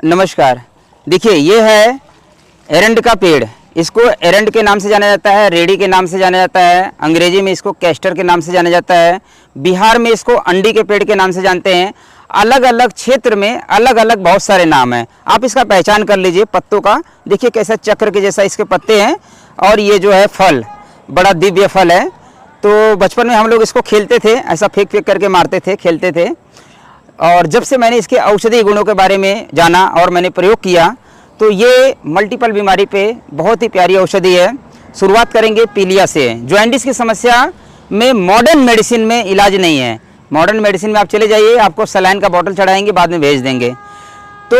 नमस्कार। देखिए, ये है एरंड का पेड़। इसको एरंड के नाम से जाना जाता है, रेडी के नाम से जाना जाता है, अंग्रेजी में इसको कैस्टर के नाम से जाना जाता है, बिहार में इसको अंडी के पेड़ के नाम से जानते हैं। अलग अलग क्षेत्र में अलग अलग बहुत सारे नाम हैं। आप इसका पहचान कर लीजिए पत्तों का। देखिए कैसा चक्र के जैसा इसके पत्ते हैं और ये जो है फल, बड़ा दिव्य फल है। तो बचपन में हम लोग इसको खेलते थे, ऐसा फेंक फेंक करके मारते थे, खेलते थे। और जब से मैंने इसके औषधीय गुणों के बारे में जाना और मैंने प्रयोग किया तो ये मल्टीपल बीमारी पे बहुत ही प्यारी औषधि है। शुरुआत करेंगे पीलिया से। जॉइंटिस की समस्या में मॉडर्न मेडिसिन में इलाज नहीं है। मॉडर्न मेडिसिन में आप चले जाइए, आपको सलाइन का बॉटल चढ़ाएंगे, बाद में भेज देंगे। तो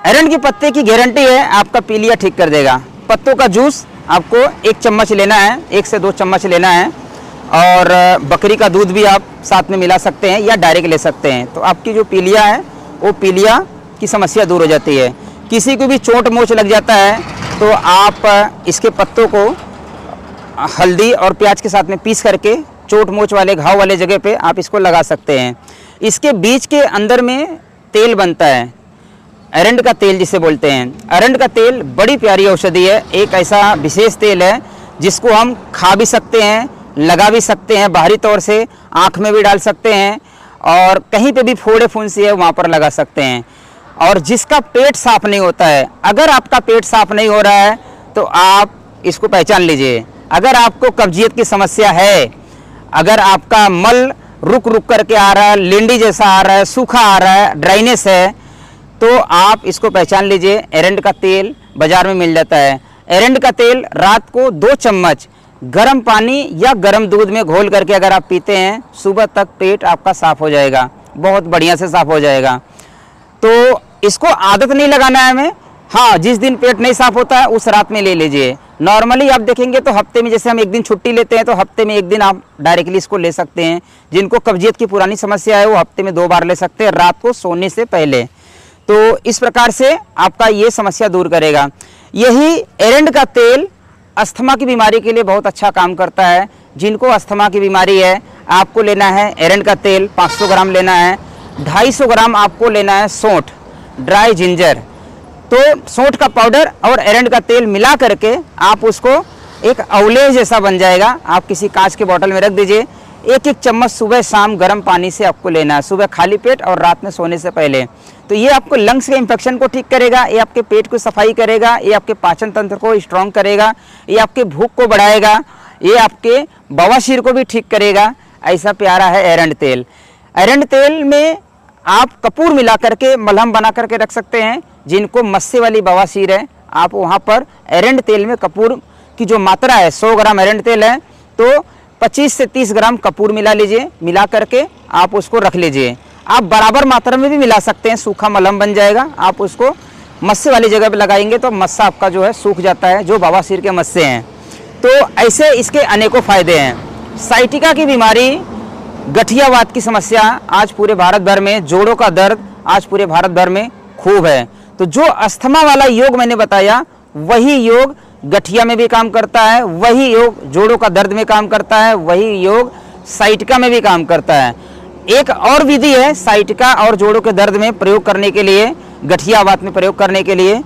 एरंड के पत्ते की गारंटी है आपका पीलिया ठीक कर देगा। पत्तों का जूस आपको 1 चम्मच लेना है, 1 से 2 चम्मच लेना है। और बकरी का दूध भी आप साथ में मिला सकते हैं या डायरेक्ट ले सकते हैं। तो आपकी जो पीलिया है वो पीलिया की समस्या दूर हो जाती है। किसी को भी चोट मोच लग जाता है तो आप इसके पत्तों को हल्दी और प्याज के साथ में पीस करके चोट मोच वाले घाव वाले जगह पे आप इसको लगा सकते हैं। इसके बीज के अंदर में तेल बनता है, एरंड का तेल जिसे बोलते हैं। एरंड का तेल बड़ी प्यारी औषधि है। एक ऐसा विशेष तेल है जिसको हम खा भी सकते हैं, लगा भी सकते हैं, बाहरी तौर से आँख में भी डाल सकते हैं और कहीं पे भी फोड़े फुंसी है वहाँ पर लगा सकते हैं। और जिसका पेट साफ नहीं होता है, अगर आपका पेट साफ नहीं हो रहा है तो आप इसको पहचान लीजिए। अगर आपको कब्जियत की समस्या है, अगर आपका मल रुक रुक करके आ रहा है, लेंडी जैसा आ रहा है, सूखा आ रहा है, ड्राइनेस है, तो आप इसको पहचान लीजिए। एरंड का तेल बाजार में मिल जाता है। एरंड का तेल रात को 2 चम्मच गर्म पानी या गर्म दूध में घोल करके अगर आप पीते हैं, सुबह तक पेट आपका साफ हो जाएगा, बहुत बढ़िया से साफ हो जाएगा। तो इसको आदत नहीं लगाना है हमें। हाँ, जिस दिन पेट नहीं साफ होता है उस रात में ले लीजिए। नॉर्मली आप देखेंगे तो हफ्ते में, जैसे हम 1 दिन छुट्टी लेते हैं तो हफ्ते में 1 दिन आप डायरेक्टली इसको ले सकते हैं। जिनको कब्जियत की पुरानी समस्या है वो हफ्ते में 2 बार ले सकते हैं, रात को सोने से पहले। तो इस प्रकार से आपका ये समस्या दूर करेगा। यही एरंड का तेल अस्थमा की बीमारी के लिए बहुत अच्छा काम करता है। जिनको अस्थमा की बीमारी है आपको लेना है एरंड का तेल 500 ग्राम लेना है। 250 ग्राम आपको लेना है सौंठ, ड्राई जिंजर। तो सौंठ का पाउडर और एरंड का तेल मिला करके आप उसको एक अवले जैसा बन जाएगा। आप किसी कांच के बोतल में रख दीजिए। 1-1 चम्मच सुबह शाम गर्म पानी से आपको लेना है, सुबह खाली पेट और रात में सोने से पहले। तो ये आपको लंग्स के इन्फेक्शन को ठीक करेगा, ये आपके पेट को सफाई करेगा, ये आपके पाचन तंत्र को स्ट्रॉन्ग करेगा, ये आपके भूख को बढ़ाएगा, ये आपके बवासीर को भी ठीक करेगा। ऐसा प्यारा है एरंड तेल। एरंड तेल में आप कपूर मिला करके मलहम बना करके रख सकते हैं। जिनको मस्से वाली बवासीर है आप वहाँ पर एरंड तेल में कपूर की जो मात्रा है, 100 ग्राम एरंड तेल है तो 25 से 30 ग्राम कपूर मिला लीजिए। मिला करके आप उसको रख लीजिए। आप बराबर मात्रा में भी मिला सकते हैं, सूखा मलहम बन जाएगा। आप उसको मस्से वाली जगह पे लगाएंगे तो मस्सा आपका जो है सूख जाता है, जो बवासीर के मस्से हैं। तो ऐसे इसके अनेकों फायदे हैं। साइटिका की बीमारी, गठियावात की समस्या आज पूरे भारत भर में, जोड़ों का दर्द आज पूरे भारत भर में खूब है। तो जो अस्थमा वाला योग मैंने बताया वही योग गठिया में भी काम करता है, वही योग जोड़ों का दर्द में काम करता है, वही योग साइटिका में भी काम करता है। एक और विधि है साइटिका और जोड़ों के दर्द में प्रयोग करने के लिए, गठियावात में प्रयोग करने के लिए।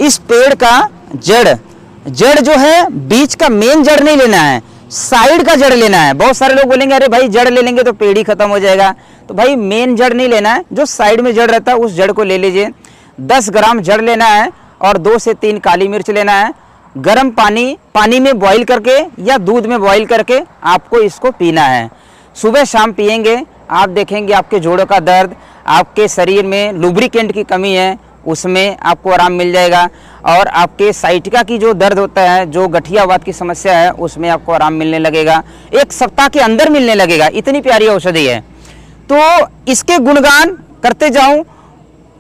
इस पेड़ का जड़ जो है, बीच का मेन जड़ नहीं लेना है, साइड का जड़ लेना है। बहुत सारे लोग बोलेंगे अरे भाई जड़ ले लेंगे तो पेड़ ही खत्म हो जाएगा। तो भाई मेन जड़ नहीं लेना है, जो साइड में जड़ रहता है उस जड़ को ले लीजिए। 10 ग्राम जड़ लेना है और 2 से 3 काली मिर्च लेना है। गर्म पानी में बॉईल करके या दूध में बॉईल करके आपको इसको पीना है। सुबह शाम पिएंगे, आप देखेंगे आपके जोड़ों का दर्द, आपके शरीर में लुब्रिकेंट की कमी है उसमें आपको आराम मिल जाएगा। और आपके साइटिका की जो दर्द होता है, जो गठियावात की समस्या है, उसमें आपको आराम मिलने लगेगा। 1 सप्ताह के अंदर मिलने लगेगा। इतनी प्यारी औषधि है। तो इसके गुणगान करते जाऊं,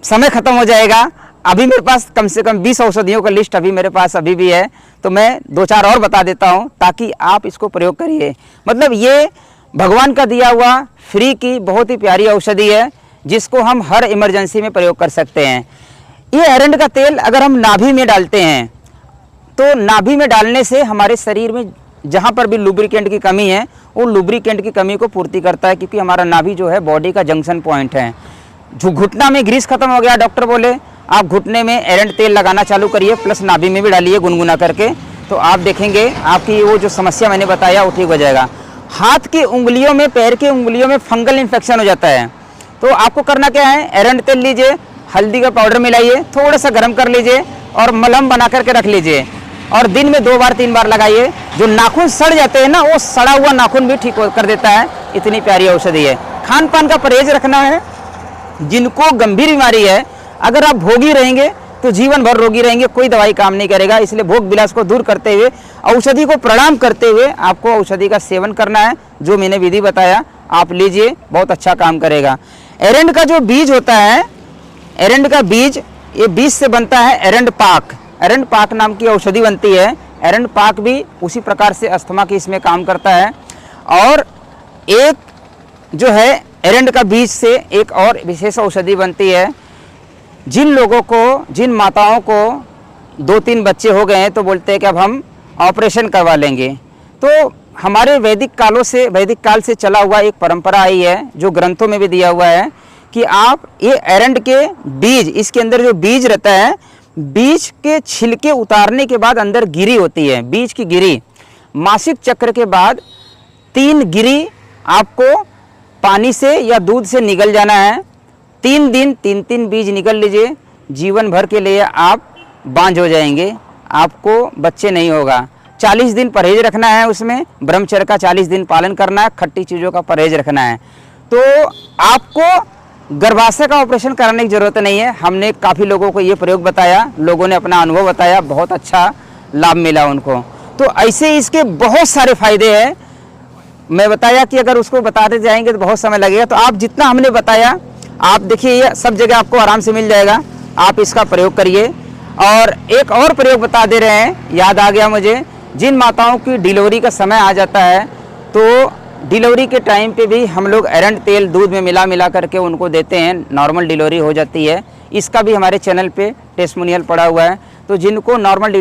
समय खत्म हो जाएगा। अभी मेरे पास कम से कम 20 औषधियों का लिस्ट अभी मेरे पास अभी भी है, तो मैं 2-4 और बता देता हूं ताकि आप इसको प्रयोग करिए। मतलब ये भगवान का दिया हुआ फ्री की बहुत ही प्यारी औषधि है जिसको हम हर इमरजेंसी में प्रयोग कर सकते हैं। ये एरंड का तेल अगर हम नाभि में डालते हैं तो नाभि में डालने से हमारे शरीर में जहाँ पर भी लुब्रिकेंट की कमी है वो लुब्रिकेंट की कमी को पूर्ति करता है, क्योंकि हमारा नाभि जो है बॉडी का जंक्शन पॉइंट है। घुटना में ग्रीस खत्म हो गया, डॉक्टर बोले आप घुटने में एरंड तेल लगाना चालू करिए, प्लस नाभि में भी डालिए गुनगुना करके, तो आप देखेंगे आपकी वो जो समस्या मैंने बताया वो ठीक हो जाएगा। हाथ की उंगलियों में, पैर की उंगलियों में फंगल इन्फेक्शन हो जाता है, तो आपको करना क्या है, एरंड तेल लीजिए, हल्दी का पाउडर मिलाइए, थोड़ा सा गर्म कर लीजिए और मलहम बना करके रख लीजिए और दिन में 2 बार 3 बार लगाइए। जो नाखून सड़ जाते हैं ना, वो सड़ा हुआ नाखून भी ठीक कर देता है। इतनी प्यारी औषधि है। खान पान का परहेज रखना है। जिनको गंभीर बीमारी है, अगर आप भोगी रहेंगे तो जीवन भर रोगी रहेंगे, कोई दवाई काम नहीं करेगा। इसलिए भोग विलास को दूर करते हुए, औषधि को प्रणाम करते हुए आपको औषधि का सेवन करना है। जो मैंने विधि बताया आप लीजिए, बहुत अच्छा काम करेगा। एरंड का जो बीज होता है, एरंड का बीज, ये बीज से बनता है एरंड पाक। एरंड पाक नाम की औषधि बनती है। एरंड पाक भी उसी प्रकार से अस्थमा की इसमें काम करता है। और एक जो है एरंड का बीज से एक और विशेष औषधि बनती है। जिन लोगों को, जिन माताओं को 2-3 बच्चे हो गए हैं तो बोलते हैं कि अब हम ऑपरेशन करवा लेंगे, तो हमारे वैदिक काल से चला हुआ एक परंपरा आई है, जो ग्रंथों में भी दिया हुआ है कि आप ये एरंड के बीज, इसके अंदर जो बीज रहता है, बीज के छिलके उतारने के बाद अंदर गिरी होती है, बीज की गिरी, मासिक चक्र के बाद 3 गिरी आपको पानी से या दूध से निगल जाना है। 3 दिन 3-3 बीज निकल लीजिए, जीवन भर के लिए आप बांझ हो जाएंगे, आपको बच्चे नहीं होगा। 40 दिन परहेज रखना है, उसमें ब्रह्मचर्य का 40 दिन पालन करना है, खट्टी चीज़ों का परहेज रखना है। तो आपको गर्भाशय का ऑपरेशन कराने की ज़रूरत नहीं है। हमने काफ़ी लोगों को ये प्रयोग बताया, लोगों ने अपना अनुभव बताया, बहुत अच्छा लाभ मिला उनको। तो ऐसे इसके बहुत सारे फायदे हैं। मैं बताया कि अगर उसको बताते जाएंगे तो बहुत समय लगेगा, तो आप जितना हमने बताया आप देखिए, ये सब जगह आपको आराम से मिल जाएगा, आप इसका प्रयोग करिए। और एक और प्रयोग बता दे रहे हैं, याद आ गया मुझे, जिन माताओं की डिलीवरी का समय आ जाता है तो डिलीवरी के टाइम पे भी हम लोग एरंड तेल दूध में मिला करके उनको देते हैं, नॉर्मल डिलीवरी हो जाती है। इसका भी हमारे चैनल पे टेस्टिमोनियल पड़ा हुआ है। तो जिनको नॉर्मल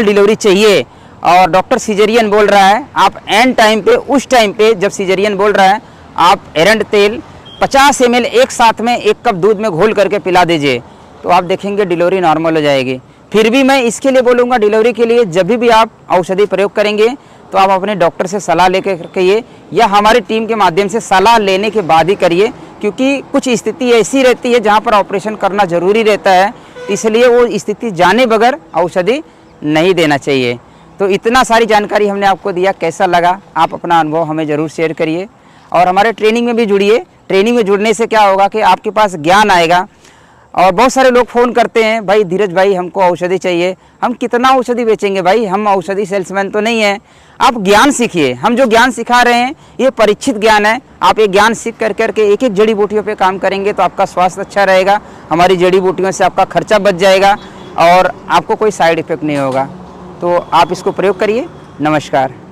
डिलीवरी चाहिए और डॉक्टर सीजरियन बोल रहा है, आप एंड टाइम पे, उस टाइम पे जब सीजरियन बोल रहा है, आप एरंड तेल 50 ml एक साथ में 1 कप दूध में घोल करके पिला दीजिए, तो आप देखेंगे डिलीवरी नॉर्मल हो जाएगी। फिर भी मैं इसके लिए बोलूँगा, डिलीवरी के लिए जब भी आप औषधि प्रयोग करेंगे तो आप अपने डॉक्टर से सलाह लेकर करिए, या हमारी टीम के माध्यम से सलाह लेने के बाद ही करिए, क्योंकि कुछ स्थिति ऐसी रहती है जहाँ पर ऑपरेशन करना ज़रूरी रहता है, इसलिए वो स्थिति जाने बगैर औषधि नहीं देना चाहिए। तो इतना सारी जानकारी हमने आपको दिया, कैसा लगा? आप अपना अनुभव हमें ज़रूर शेयर करिए और हमारे ट्रेनिंग में भी जुड़िए। ट्रेनिंग में जुड़ने से क्या होगा कि आपके पास ज्ञान आएगा। और बहुत सारे लोग फ़ोन करते हैं, भाई धीरज भाई हमको औषधि चाहिए। हम कितना औषधि बेचेंगे भाई, हम औषधि सेल्समैन तो नहीं है। आप ज्ञान सीखिए, हम जो ज्ञान सिखा रहे हैं ये परीक्षित ज्ञान है। आप ये ज्ञान सीख करके एक एक जड़ी बूटियों पे काम करेंगे तो आपका स्वास्थ्य अच्छा रहेगा, हमारी जड़ी बूटियों से आपका खर्चा बच जाएगा और आपको कोई साइड इफ़ेक्ट नहीं होगा। तो आप इसको प्रयोग करिए। नमस्कार।